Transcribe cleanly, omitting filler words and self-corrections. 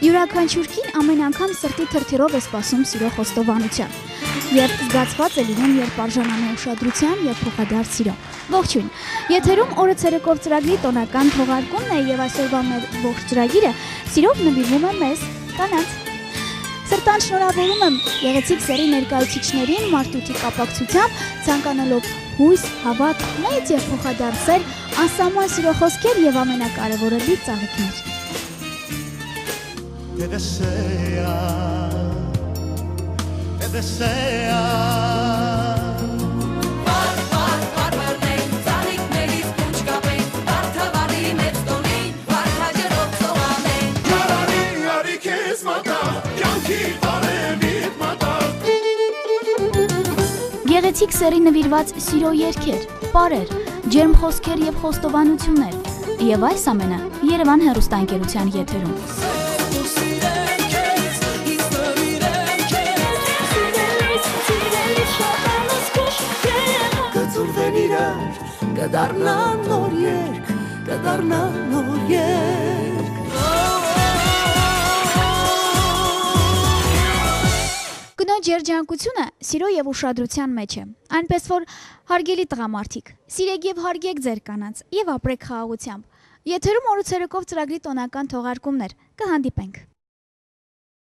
Յուրաքանչյուր ամեն անգամ սրտի թրթիրով է սպասում սիրո խոստովանության և զգացված է լինում, երբ արժանանում է ուշադրության և փոխադարձ սիրո։ Ողջույն, եթերում օրը ցերեկով ծրագրի տոնական թողարկումն է և այսօրվա մեր ողջ ծրագիրը սիրով նվիրվում է մեզ կանանց։ Սրտան շնորհավորում եմ գեղեցիկ սերի ներկայացուցիչներին մարտուտի կապակցությամբ, ցանկանալով հույս, հավատ, մեծ և փոխադարձ սեր, անսահման սիրո խոսքեր և ամենակարևորը լի ծաղիկներ։ Te desea Բարբարներին, ծաղիկներից կունչ կապեն, բարդավարի մեծ տոնին, վարդաջերով ծողանեն Արի քեզ մատա, կյանքի տարևիտ մատա Գեղեցիկ սերի նվիրված սիրո երգեր, պարեր, ջերմ խոսքեր և խոստովանություններ և այս ամենը Երևան հեռուստաընկերության եթերում Կդառնա նոր երգ, կդառնա նոր երգ Կնոջ երջանկությունը սիրո և ուշադրության մեջ է, այնպես որ հարգելի տղամարդիկ, սիրեք և հարգեք ձեր կանանց և ապրեք խաղաղությամբ։ Եթերում օրը ցերեկով ծրագրի տոնական թողարկումներ, կհանդիպենք։